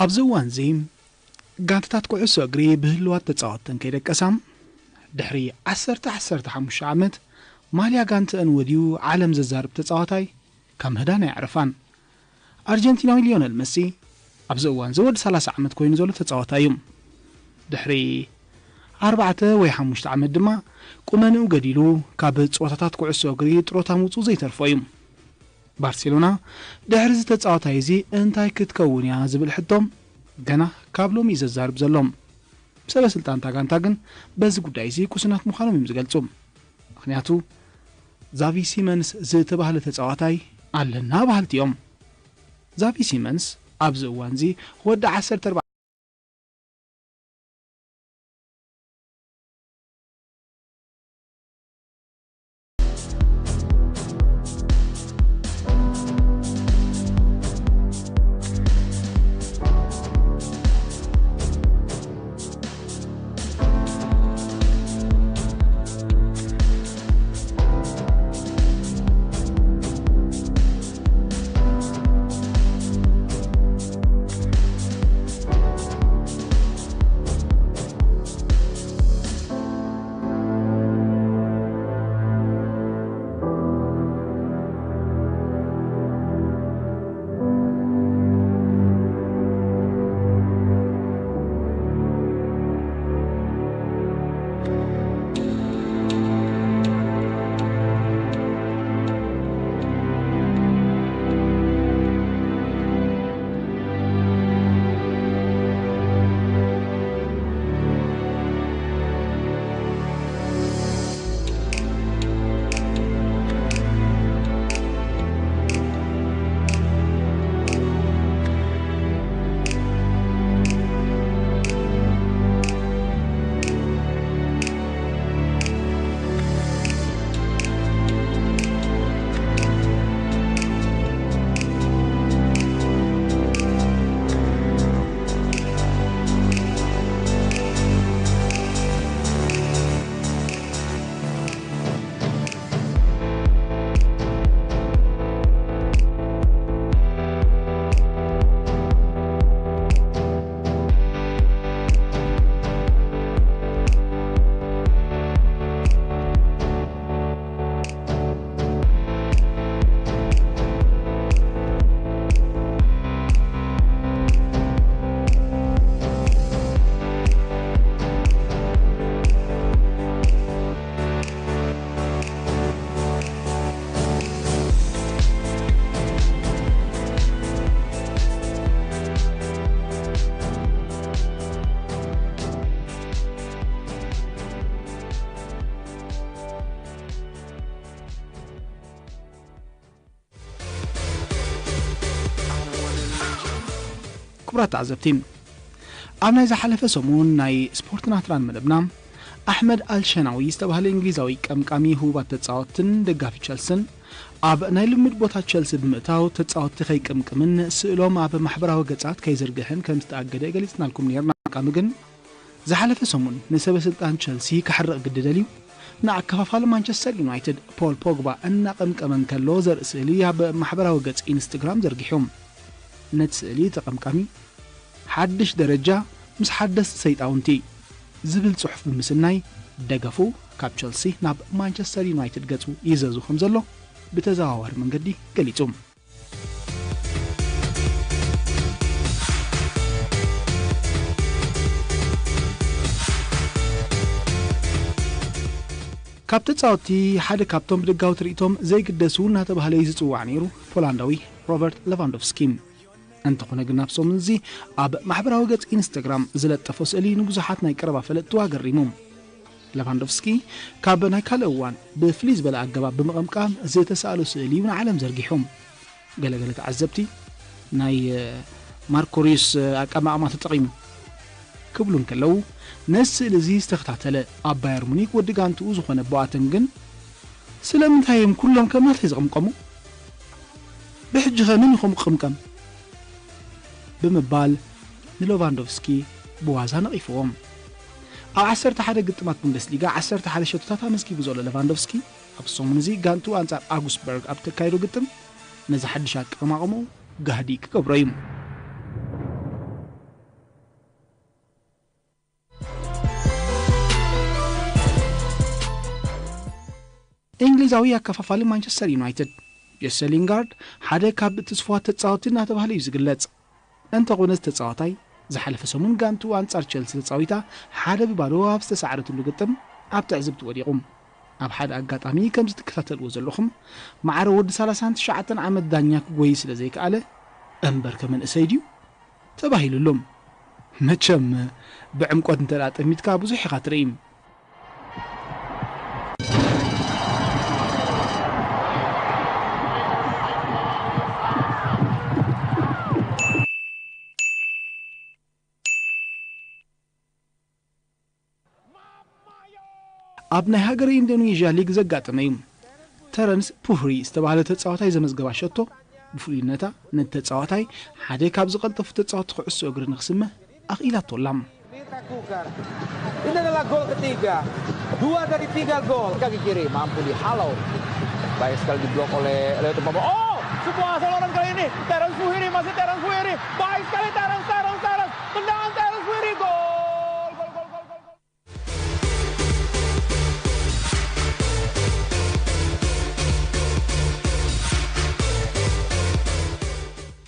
أبزوان زيم قانتات كوعسو أقري بهلوات تتصاوتن كيدا قسام دحري عسرت حمش عامت ماليا قانت أنوديو عالم ززارب تتصاوتاي كم هدانا يعرفان أرجنتيناوي ليونيل ميسي أبزوان زود 30 عامت كوين زولو تتصاوتايوم دحري 4 ወይ 5 ዓመት ድማ ቁመንኡ ገዲሉ ካብ ጸወታታት ኩዕሶ እግሪ ጥሮታ ሙጹ ዘይተርፎዩ ባርሴሎና ድሕሪ ዝተጻወታይ እዚ እንታይ ክትከውን ያ ዝብል ሕቶም ገና ካብ ሎሚ ይዘዛርብ ዘሎም ሰበስልጣን ታጋንታ ግን በዚ ጉዳይ እዚ ኩስናት ምዃኖም እዮም ዝገልጹ ምክንያቱ ዛቪ ሲመንስ ዝተባህለ ተጻዋታይ ኣለና ባህልቲዮም ዛቪ ሲመንስ ኣብዚ እዋን እዚ ወዲ 14 كبرات عزبتين أنا إذا حلف سمون ناي سبورت ناتران مدبنا أحمد الشناوي استبهل إنجليزاوي كامي هو بتتصاوتن دقافي تشلسن أب ناي لمد بوتا تشلس بمتاو تتصاوت خي كمن سئلوم أب محبره وقصات كيزرجهن كمستأجد جلسنا لكم نيرنا كامجن إذا حلف سمون نسبة سلطان تشلسي كحرق جددليو نع كفافال مانشستر يونايتد بول بوجبا أن كمن كلوزر سئليها بمحبره وقص إنستغرام زرجحهم نتسئلي تقمكامي حدش درجة مس حدث سيطاونتي زبل صحف بمسناي دقفو كاب تشلسي ناب مانشستر يونايتد قصو يزازو خمزلو بتزاور من قدي قليتهم كابتن صوتي حد كابتن بدقاو تريتهم زي قدسو ناتبهالي يزصوع نيرو بولنداوي روبرت ليفاندوفسكي أنت قلنا قلنا بسومن زي أب محبره وقت إنستغرام زلت تفصيلي نبزحاتنا يقربا فلتوا قريموم ليفاندوفسكي كابنا كالأوان بفليز بلا أقبا بمقامقام زي تسألوا سئلي من عالم زرقيحهم قال تعذبتي ناي ماركوريس أقام أما تتقيمو كبلون كلو ناس لزي استختعتله أب باير مونيك ودقان تؤوزو خوانا بواتنقن سلام تايم كلهم كما تيزغمقمو بحجها من يخم قمقم بمبال ليفاندوفسكي بوازا نقيفهم أو 10 قطمات بوندسليغا 10 شوطات مسكي بزول ليفاندوفسكي أبصوم نزي غانتو أنصار أغوسبرغ أبت كايرو قطم نزا حدشا قماقمو غادي كبريم እንግሊዛዊ አከፋፋሊ ማንቸስተር ዩናይትድ ጄሴ ሊንጋርድ ሓደ ካብ ተስፋት ተጻወትና ተባህለ ይዝግለጽ እንተኾነ ተጻዋታይ ዝሓለፈ ሰሙን ጋንቱ አንጻር ቸልሲ ተጻዊታ ሓደ ብባዶ ኣብ ዝተሰዓረትሉ ግጥም ኣብ ትዕዝብቲ ወዲቁም ኣብ ሓደ አጋጣሚ ከም ዝትከታተልዎ ዘለኹም ማዕረ ወዲ 39 ዓመት ዳኛ ክጎይ ስለ ዘይከኣለ እምበር ከመንእሰይ ድዩ ተባሂሉሎም መቸም ብዕምቆት እንተላጠሚትካ ብዙሕ ኢኻ ትርኢም ኣብ ናይ ሃገር ኢንዶኔዥያ ሊግ ዘጋጠመዩ ተረንስ ፑህሪ ዝተባህለ ተጻዋታይ ዘመዝገባ ሸቶ ብፍሉይነታ ነተጻዋታይ ሓደ ካብ ዝቐልጠፉ ተጻዋት ኩዕሶ እግሪ ንኽስመ ኣኽኢላቶላም Ini adalah gol ketiga 2 dari 3 gol kaki kiri mampu dihalau baik sekali diblok oleh Leo Tupambo oh sebuah saluran kali ini Terence Puhiri masih Terence Puhiri baik sekali Terence tendangan Terence Puhiri gol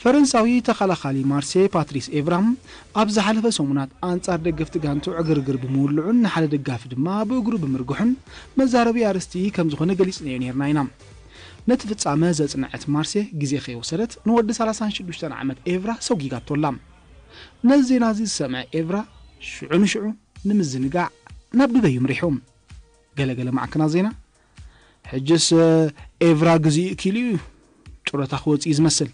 ፈረንሳዊ ተኸላኻሊ ማርሴይ ፓትሪስ ኤቭራም ኣብ ዝሓለፈ ሰሙናት አንጻር ደገፍቲ ጋንቱ ዕግርግር ብምውልዑን ንሓደ ደጋፊ ድማ ብእግሩ ብምርግሑን መዛረቢ ኣርስቲ ከም ዝኾነ ገሊጽ ነይርና ኢና ነቲ ፍጻመ ዘጽንዐት ማርሴይ ግዜ ከይወሰደት ንወዲ 36 ዓመት ኤቭራ ሰውጊጋቶላ ነዚ ዜና እዚ ዝሰምዐ ኤቭራ ሽዑ ንምዝንጋዕ ናብ ዱበይ ይምሪሖም ገለገለ ማዕከና ዜና ሕጅስ ኤቭራ ግዜ ኪሉ ጡረታ ክወጽእ ዝመስል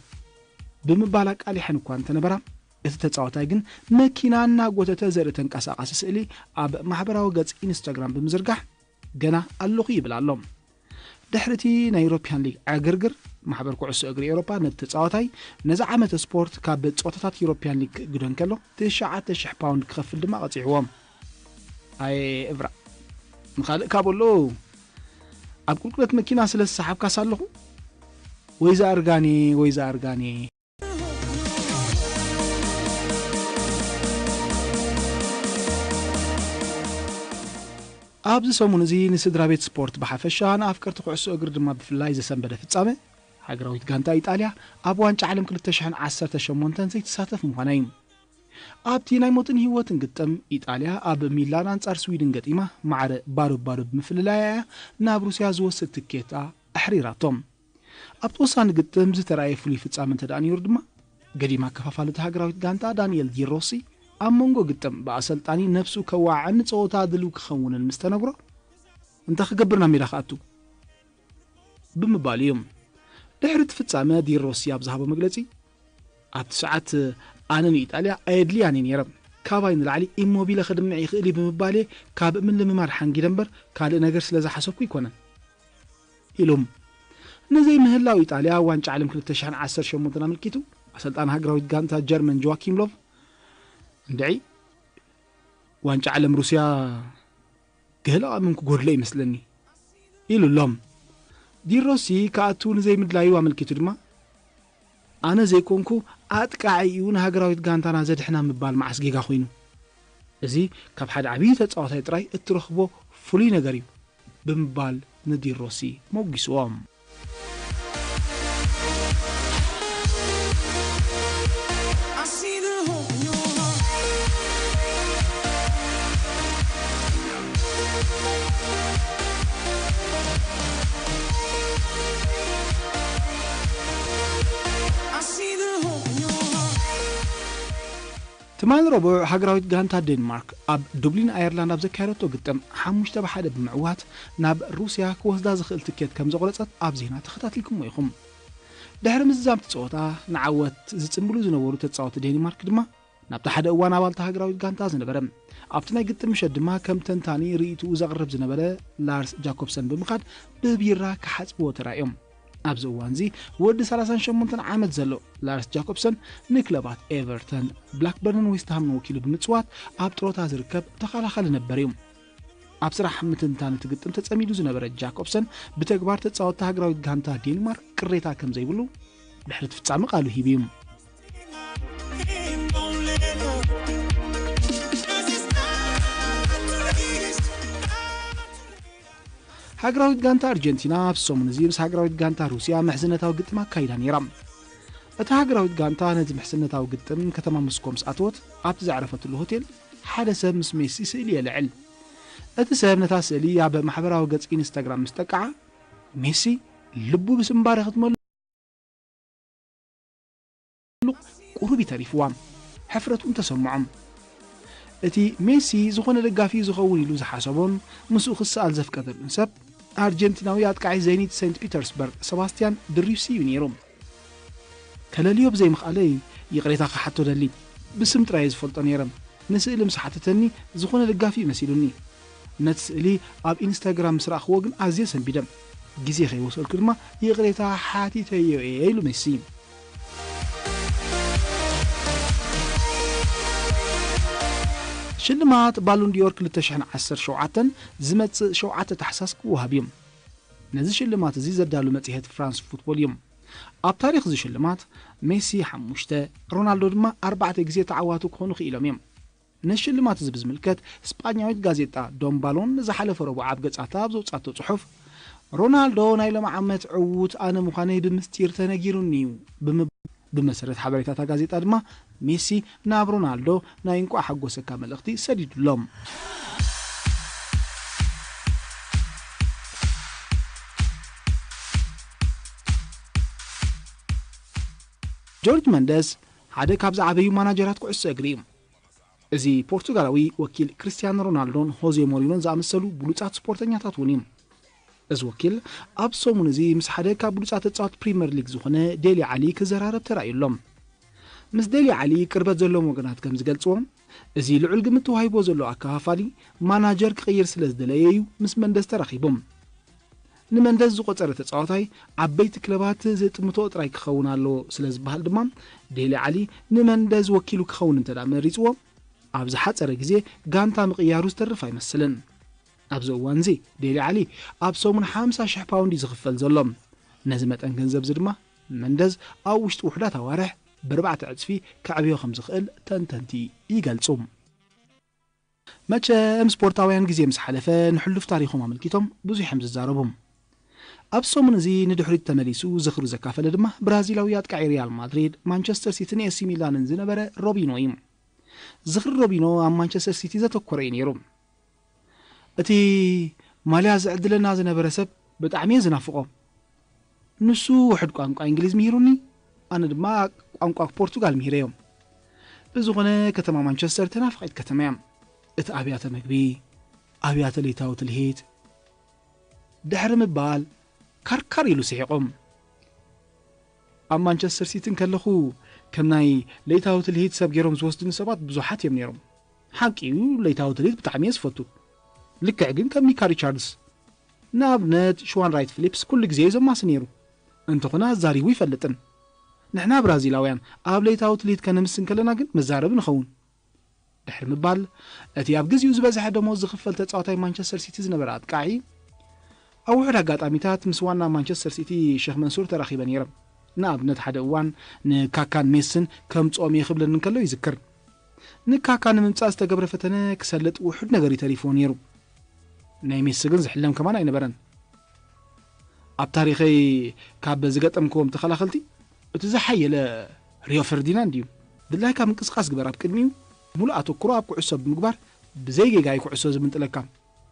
ብምባላ ቃል ይሕን እኳ እንተነበራ እቲ ተጻዋታይ ግን መኪናና ጎተተ ዘርኢ ተንቀሳቃሲ ስእሊ ኣብ ማሕበራዊ ገጽ ኢንስታግራም ብምዝርጋሕ ገና ኣለኹ ይብላሎም ድሕርቲ ናይ ዩሮፒያን ሊግ ዕግርግር ማሕበር ኩዕሶ እግሪ ኤውሮፓ ነቲ ተጻዋታይ ነዚ ዓመት ስፖርት ካብ ጾታታት ዩሮፒያን ሊግ ክግደን ከሎ 9,000 ፓውንድ ክኸፍል ድማ ቀፂዕዎም ኣይ ኤቭራ ምኻልእ ካብሎ ኣብ ቁልቁለት መኪና ስለ ዝሰሓብካ ሳለኹ ወይዛ ኣርጋኒ ኣብዚ ሰሙን እዚ ንስድራ ቤት ስፖርት ብሓፈሻ ንኣፍቀርቲ ኩዕሶ እግሪ ድማ ብፍላይ ዘሰንበደ ፍጻመ ሃገራዊት ጋንታ ኢጣልያ ኣብ ዋንጫ ዓለም 2018 ዘይተሳተፍ ምዃና እዩ ኣብቲ ናይ ሞትን ህይወትን ግጥም ኢጣልያ ኣብ ሚላን አንጻር ስዊድን ገጢማ ማዕረ ባዶ ብምፍልላያ ናብ ሩስያ ዝወስድ ትኬታ ኣሕሪራቶም ኣብ ተወሳኒ ግጥም ዝተረኣየ ፍሉይ ፍጻመ እንተደኣ ነይሩ ድማ ገዲማ ከፋፋለቲ ሃገራዊት ጋንታ ዳንኤል ዲ ሮሲ ኣብ መንጎ ግጥም ብኣሰልጣኒ ነፍሱ ከዋዕን ጸወታ ድልው ክኸውንን ምስተነግሮ እንተ ክገብርና ሜዳ ከኣቱ ብምባል እዮም ድሕሪ ፍጻመ ዲ ሮሲ ኣብ ዝሃቦ መግለጺ ኣብቲ ሰዓት ኣነ ንኢጣልያ ኣየድልያኒ ነይረ ካባይ ንላዕሊ ኢሞቢለ ክድምዕ ይኽእል ብምባል ካብ ምልምማድ ሓንጊደ እምበር ካልእ ነገር ስለ ዝሓሰብኩ ይኮነን ኢሎም ነዘይ ምህላው ኢጣልያ ዋንጫ ዓለም 2018 ኣመልኪቱ ኣሰልጣን ሃገራዊት ጋንታ ጀርመን ጆዋኪም ሎቭ እንደይ ዋንጫ ዓለም ሩስያ ገላ ምንኩ ጎድለ ይመስለኒ ኢሉሎም ዲ ሮሲ ካኣቱ ነዘይ ምድላዩ ኣመልኪቱ ድማ ኣነ ዘይኮንኩ ኣጥቃዒኡ ንሃገራዊት ጋንታና ዘድሕና ምባል ማዓስጌጋ ኮይኑ እዚ ካብ ሓደ ዓብዪ ተጻዋታይ ጥራይ እትረኽቦ ፍሉይ ነገር እዩ ብምባል ንዲ ሮሲ ሞጊስዎም ትማል ረቡዕ ሃገራዊት ጋንታ ዴንማርክ ኣብ ዱብሊን ኣየርላንድ ኣብ ዘካየደቶ ግጥም 5-1 ብምዕዋት ናብ ሩስያ ክወስዳ ዝኽእል ትኬት ከም ዘቆረጸት ኣብ ዜና ተኸታትልኩም ኢኹም ድሕሪ ምዛም ጸወታ ንዓወት ዝጽምብሉ ዝነበሩ ተጻወቲ ዴንማርክ ድማ ናብቲ ሓደ እዋን ኣባልታ ሃገራዊት ጋንታ ዝነበረ ኣብቲ ናይ ግጥም ምሸት ድማ ከም ተንታኒ ርእይቱ ዘቕርብ ዝነበረ ላርስ ጃኮብሰን ብምኻድ ብቢራ ክሓጽብዎ ተራእዮም ኣብዚ እዋን እዚ ወዲ 38 ዓመት ዘሎ ላርስ ጃኮብሰን ንክለባት ኤቨርተን ብላክበርን ዌስትሃም ወኪሉ ብምጽዋት ኣብ ጥሮታ ዝርከብ ተኸላኻሊ ነበር እዩ ኣብ ስራሕ ምትንታን ትግጥም ተጸሚዱ ዝነበረ ጃኮብሰን ብተግባር ተጻወታ ሃገራዊት ጋንታ ዴንማርክ ቅሬታ ከም ዘይብሉ ድሕሪ ፍጻመ ቃሉ ሂቡ ሃገራዊት ጋንታ አርጀንቲና ፍሶሙን እዚ ምስ ሃገራዊት ጋንታ ሩስያ መሕዝነታዊ ግጥም አካይዳ ነይራ እታ ሃገራዊት ጋንታ ነዚ መሕዝነታዊ ግጥም ከተማ ሞስኮ ምስ ኣተወት ኣብቲ ዘዕረፈትሉ ሆቴል ሓደ ሰብ ምስ ሜሲ ስእሊ የልዕል እቲ ሰብ ነታ ስእሊ ኣብ ማሕበራዊ ገጽ ኢንስታግራም ምስ ጠቅዓ ሜሲ ልቡ ብስምባር ክትመሉ ቁሩብ ተሪፍዋ ሕፍረቱን ተሰምዖም እቲ ሜሲ ዝኾነ ደጋፊ ዝኸውን ኢሉ ዝሓሰቦን ምስኡ ክሰኣል ዘፍቀደሉን ሰብ አርጀንቲናዊ አጥቃዒ ዘይኒት ሴንት ፒተርስበርግ ሰባስቲያን ድሪብሲ እዩ ነይሩ ከለልዮ ብዘይ ምኽኣለይ ይቕሬታ ክሓቶ ደሊ ብስም ጥራይ ዝፈልጦ ነይረ ንስእሊ ምስ ሓተተኒ ዝኾነ ደጋፊ መሲሉኒ ነቲ ስእሊ ኣብ ኢንስታግራም ምስ ረኣኽዎ ግን ኣዝየ ሰንቢደም ግዜ ከይወሰልኩ ድማ ይቕሬታ ሓቲተዮ ኢሉ ሜሲ ሽልማት ባሎን ዲዮር 2017 ዝመጽእ 7 ታሕሳስ ክወሃብ እዮም ነዚ ሽልማት እዚ ዘዳሉ መጽሔት ፍራንስ ፉትቦል እዮም ኣብ ታሪኽ እዚ ሽልማት ሜሲ 5 ሮናልዶ ድማ 4 ግዜ ተዓዋቱ ክኾኑ ክኢሎም እዮም ንሽልማት እዚ ብዝምልከት ስፓኛዊት ጋዜጣ ዶን ባሎን ዝሓለፈ ረቡዕ ኣብ ገጻታ ብዘውጻቶ ጽሑፍ ሮናልዶ ናይ ሎም ዓመት ዕዉት ኣነ ምዃነይ ብምስጢር ተነጊሩኒ እዩ بمسرت حبريتات غازيتا دما ميسي ناب رونالدو نا ينقع حقوسكا ملختي سديدلهم جورج مانديز هذا كابز عبيو ماناجرات كعسو اغريم ازي بورتغالوي وكيل كريستيانو رونالدو هوزي مورينو زامسلو بلوصات سبورتنياتات ونيم از وكيل ابسومون زي مس حدا كاب بلوصات تصاوت بريمير ليج زخونه ديلي علي كزرارب ترايلهم مس ديلي علي قربت زلهم وغنات كم زغلصوم ازي لعل قمت وهايبو زلو اكافالي ماناجر كغير سلازدليو مس مندس تراخيبهم نمندس زقصره تصاوتاي عبيت كلبات زطمتو طراي كخونالو سلازبحال دما ديلي علي نمندس وكيلو كخون انت دا مريصو ابز حصره غزي غانتا مقياروس ترف ايمسلن ابزو وانزي ديلي علي ابسومن 50,000 باوند يزخفل زلهم نزمت ان ገንዘብ ዝድማ مندز او وشت وحدات አዋርሕ بربعة عصفي كعبيو خمس خل تنتنتي يقلصوم مچم سبورتاويان غزي مس حلفه نحلف تاريخهم عملكيتهم بزي حمز زاربهم ابسومن زي ندحريت تمليسو زخرو زكافله دما برازيلاويات كاي ريال مدريد مانشستر سيتي ني سي ميلان زنبره روبينو يم زخر روبينو ام مانشستر سيتي زتكوري نيرو اتي ماليا زعدلنا زنبره سب بطعمي زنافقو نسو واحد ቋንቋ እንግሊዝ ሚሩኒ انا دما ቋንቋ ፖርቱጋል ሚሄረዮም በዝኾነ ከተማ ማንቸስተር ተናፍቀት ከተማም እቲ አብያተ መግቢ አብያተ ሌታው ትልሂት ድሕር ምባል ካርካር ኢሉ ሲቆም ኣብ ማንቸስተር ሲቲን ከለኹ ከምናይ ሌታው ትልሂት ሰብ ገሮም ዝወስድን ሰባት ብዙሓት እዮም ነይሮም ሓቂው ሌታው ትልሂት ብጣዕሚ ዝፈቱ ልክዕ ግን ከም ሚካ ሪቻርድስ ናብነት ሹዋን ራይት ፊሊፕስ ኩሉ ግዜ ዘማስ ነይሩ እንተኾነ ዛሪው ይፈልጥን نحنا برازيلاويان ابليتاو تليت كنمسن كلنا ግን مزارب نخون دحر مبال اتي اب غزيو زبزح دمو زخفل تصاوتاي مانشستر سيتي زنبرات قاعي او وحده غاطاميتات مسوانا مانشستر سيتي شيخ منصور تراخيبن يرم نابنت حدا وان نكاكان ميسن كم صوم يخبلن كلو يذكر نكاكان ممصاس تغبر فتنه كسلط وحد نغري تليفون يرو ناي ميسغن زحلم كمان اينبرن اب تاريخي كاب زغطمكم تخلاخلتي اتزحيله ريو فرديناند يو دلاي كام انقسقاس غبر اب قدميو مولاتو كراب كعسب مغبار بزيغي غاي كعسو زمنطلكام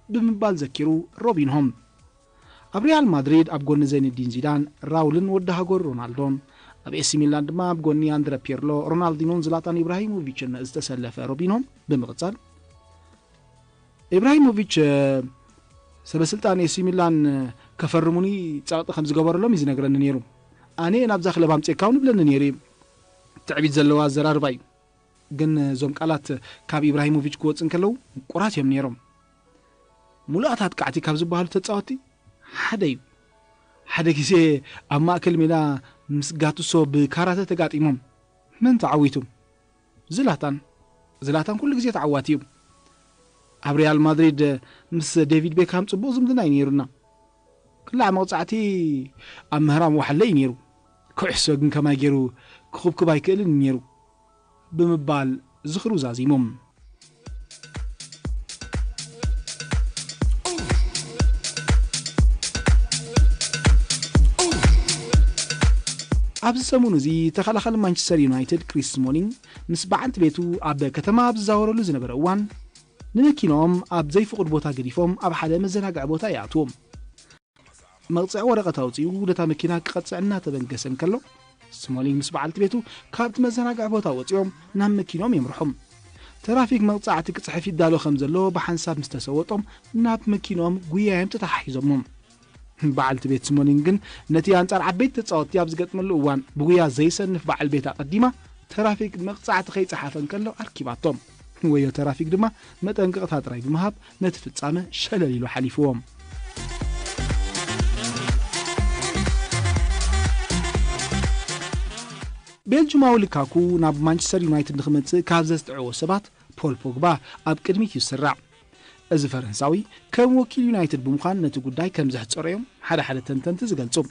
بمبال ذكرو روبينهم اب ريال مدريد اب غون زين الدين زيدان راولن ودا هاغور رونالدون اب اس ميلان دما اب غوني اندرا بيرلو رونالدينون زلاتان ابراهيموفيتشن استسلف روبينهم بمقصال ابراهيموفيتش سبسلطان اس ميلان كفرموني ጻውጥ ከም ዝገበረሎም ይዝነግረን ነይሩ أنا نبزخ لبام تكاون بلن نيري تعبيد زلوا زرارباي جن زوم قالات كاب إبراهيموفيتش كوتس انكلو قرات يم نيرم مولات هات قعتي كاب زبالو تتصاوتي حدا كيسي اما اكل ميلا مسغاتو سو بكاراته تغاطيمم من تعويتم زلاتان كل غزي تعواتيم اب ريال مدريد مس ديفيد بيكهام صبو زمدنا ينيرنا كل موصعتي امهرام وحلي نيرو كحسوغن كما يجرو كوب كباي كلن نيرو بمبال زخرو زازيمم ኣብዚ ሰሙን እዚ ተኸላኻሊ ማንቸስተር ዩናይትድ ክሪስ ስሞሊንግ ምስ በዓልቲ ቤቱ ኣብ ከተማ ብዝዛወረሉ ዝነበረ እዋን ንመኪኖም ኣብ ዘይፍቅድ ቦታ ገዲፎም ኣብ ሓደ መዘናግዒ ቦታ ይኣትዎም መቕፅዕ ወረቐት ኣውፂኡ ነታ መኪና ክቐፅዕ እናተበንገሰን ከሎ ስሞሊንግ ምስ በዓልቲ ቤቱ ካብቲ መዘናግዒ ቦታ ወፂኦም ናብ መኪኖም የምርሖም ትራፊክ መቕፅዕቲ ክፅሕፍ ይዳሎ ከም ዘሎ ብሓንሳብ ምስ ተሰወጦም ናብ መኪኖም ጉያዮም ተተሓሒዞሞም በዓልቲ ቤት ስሞሊንግ ግን ነቲ ኣንጻር ዓበይቲ ተጻወትቲ ኣብ ዝገጥመሉ እዋን ብጉያ ዘይሰንፍ በዓል ቤት ኣቐዲማ ትራፊክ መቕፅዕቲ ከይፀሓፈን ከሎ ኣርኪባቶም ወዮ ትራፊክ ድማ መጠንቀቕታ ጥራይ ብምሃብ ነቲ ፍጻመ ሸለል ኢሉ ሓሊፍዎም ቤልጅማዊ ልካኩ ናብ ማንቸስተር ዩናይትድ ንኽመጽእ ካብ ዘስጥዕዎ ሰባት ፖል ፖግባ ኣብ ቅድሚት ይስራዕ እዚ ፈረንሳዊ ከም ወኪል ዩናይትድ ብምዃን ነቲ ጉዳይ ከም ዘሕፀረዮም ሓደ ተንተንቲ ዝገልጹ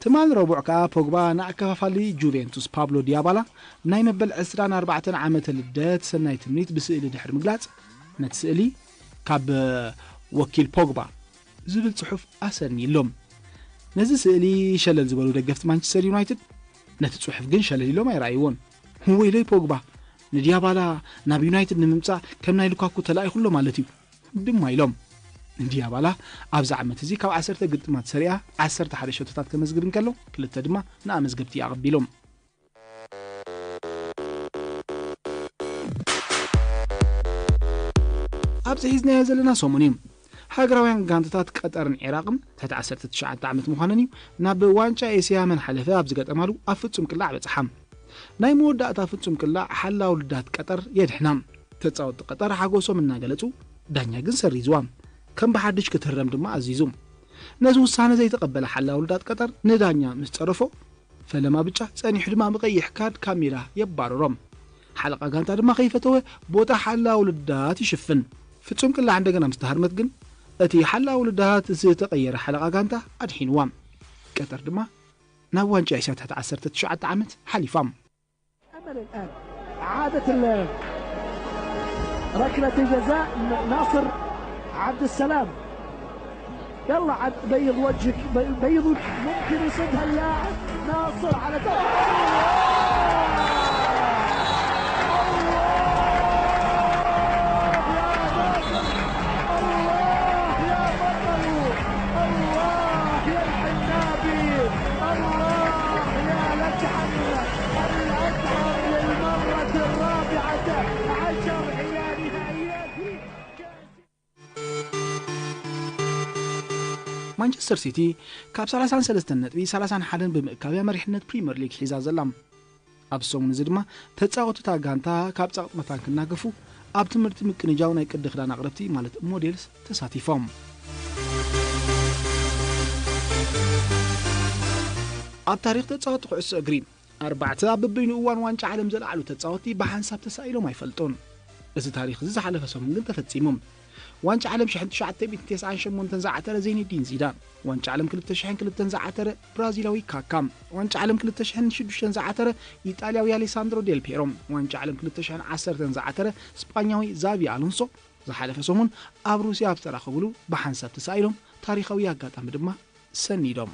ትማል ረቡዕ ከዓ ፖግባ ንኣከፋፋሊ ጁቬንቱስ ፓብሎ ዲያባላ ናይ መበል 24 ዓመተ ልደት ሰናይ ትምኒት ብስእሊ ድሕሪ ምግላጽ ነቲ ስእሊ ካብ ወኪል ፖግባ ዝብል ጽሑፍ ኣሰኒሎም ነዚ ስእሊ ሸለል ዝበሉ ደገፍቲ ማንቸስተር ዩናይትድ ነቲ ጽሑፍ ግን ሸለል ኢሎም ኣይረኣይዎን ወይለይ ፖግባ ንዲያባላ ናብ ዩናይትድ ንምምጻእ ከም ናይ ሉካኩ ተላኢኹሎ ማለት እዩ ድማ ኢሎም ዲያባላ ኣብዚ ዓመት እዚ ካብ 10 ግጥማት ሰሪያ 11 ሸቶታት ከመዝግብ እንከሎ ክልተ ድማ ንኣመዝገብቲ ኣቐቢሎም ኣብዚ ሒዝናዮ ዘለና ሰሙን እዩ ሃገራውያን ጋንታታት ቀጠርን ኢራቅን ተሕቲ 19 ዓመት ምዃነን እዩ ናብ ዋንጫ ኤስያ መንሓለፈ ኣብ ዝገጠማሉ ኣብ ፍጹም ቅላዕ በጽሓም ናይ መወዳእታ ፍጹም ቅላዕ ሓላው ልዳት ቀጠር የድሕናም ተጻወትቲ ቀጠር ሓጎሶም እናገለጹ ዳኛ ግን ሰሪዝዋ ከም በሓድሽ ክትህረም ድማ ኣዚዙ ነዚ ውሳነ ዘይተቐበለ ሓላው ልዳት ቀጠር ንዳኛ ምስ ጸረፎ ፈለማ ብጫ ጸኒሑ ድማ ብቀይሕ ካርድ ካሜራ የባረሮም ሓለቃ ጋንታ ድማ ከይፈተወ ቦታ ሓላው ልዳት ይሽፍን ፍጹም ቅላዕ እንደገና ምስ ተሃርመት ግን እቲ ሓላው ልዳት ዝተቀየረ ሓለቃ ጋንታ ኣድሒንዋ ቀጠር ድማ ናብ ዋንጫ ኤስያ تحت 19 ዓመት ሓሊፋም أمل الآن عادة ركلة جزاء ناصر عبد السلام يلا عاد بيض وجهك بيض ممكن يصدها اللاعب ناصر على مانشستر سيتي كاب 33 نتبي 31 بمكابيا مريحነት بريمير ليج ሒዛ ዘላም ኣብ ሰሙን እዚ ድማ ተጻወቱ ታጋንታ ካብ ጻቅጥ መታን ክናገፉ ኣብ ትምህርቲ ምቅንጃው ናይ ቅዲ ክዳን ኣቅረብቲ ማለት ሞዴልስ ተሳቲፎም ኣብ ታሪኽ ተጻወቱ ኩዕሶ እግሪ 4 ኣብ በይኑ እዋን ዋንጫ ዓለም ዘለዓሉ ተጻወቲ ብሓንሳብ ተሳኢሎም ኣይፈልጡን እዚ ታሪኽ እዚ ዝሓለፈ ሰሙን ግን ተፈጺሞም ዋንጫ ዓለም 1998 زعتر زين الدين زيدان ዋንጫ ዓለም 2002 زعتر برازيلاዊ ካካም ዋንጫ ዓለም 2006 زعتر ኢጣልያዊ አሌሳንድሮ ዴል ፔሮም ዋንጫ ዓለም 2010 زعتر ስፓኛዊ ዛቪ አሎንሶ ዝሓለፈ ሰሙን ኣብ ሩሲያ ኣብተራኸብሉ ብሓንሳብ ተሳኢሎም ታሪኻዊ ኣጋጣሚ ድማ ሰኒዶም